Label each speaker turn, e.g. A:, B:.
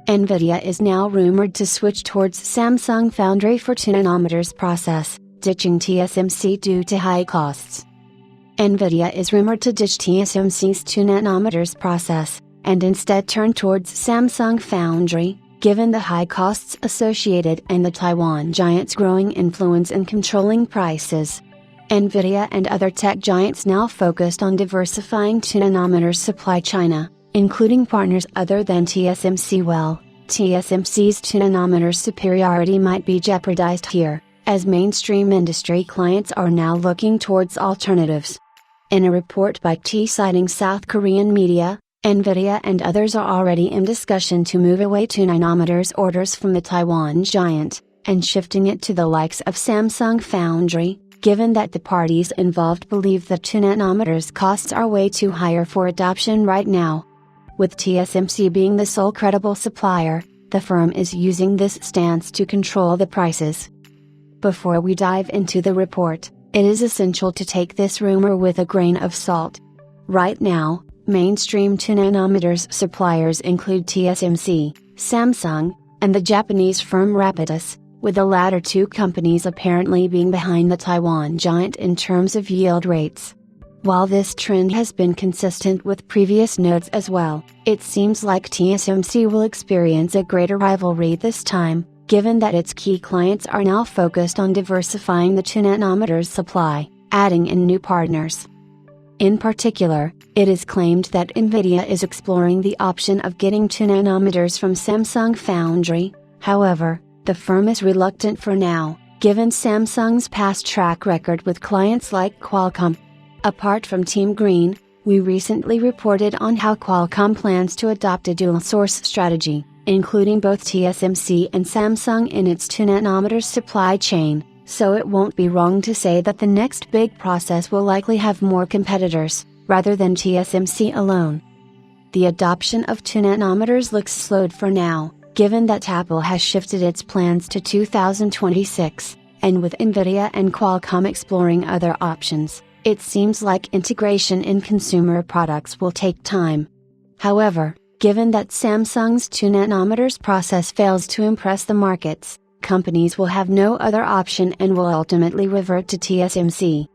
A: NVIDIA is now rumored to switch towards Samsung Foundry for 2nm process, ditching TSMC due to high costs. NVIDIA is rumored to ditch TSMC's 2nm process, and instead turn towards Samsung Foundry, given the high costs associated and the Taiwan giant's growing influence in controlling prices. NVIDIA and other tech giants now focused on diversifying 2nm supply China, including partners other than TSMC. Well, TSMC's 2nm superiority might be jeopardized here, as mainstream industry clients are now looking towards alternatives. In a report by T citing South Korean media, NVIDIA and others are already in discussion to move away 2nm orders from the Taiwan giant, and shifting it to the likes of Samsung Foundry, given that the parties involved believe the 2nm costs are way too higher for adoption right now. With TSMC being the sole credible supplier, the firm is using this stance to control the prices. Before we dive into the report, it is essential to take this rumor with a grain of salt. Right now, mainstream 2nm suppliers include TSMC, Samsung, and the Japanese firm Rapidus, with the latter two companies apparently being behind the Taiwan giant in terms of yield rates. While this trend has been consistent with previous nodes as well, it seems like TSMC will experience a greater rivalry this time, given that its key clients are now focused on diversifying the 2nm supply, adding in new partners. In particular, it is claimed that NVIDIA is exploring the option of getting 2nm from Samsung Foundry. However, the firm is reluctant for now, given Samsung's past track record with clients like Qualcomm. Apart from Team Green, we recently reported on how Qualcomm plans to adopt a dual-source strategy, including both TSMC and Samsung in its 2nm supply chain, so it won't be wrong to say that the next big process will likely have more competitors, rather than TSMC alone. The adoption of 2nm looks slowed for now, given that Apple has shifted its plans to 2026, and with NVIDIA and Qualcomm exploring other options, it seems like integration in consumer products will take time. However, given that Samsung's 2nm process fails to impress the markets, companies will have no other option and will ultimately revert to TSMC.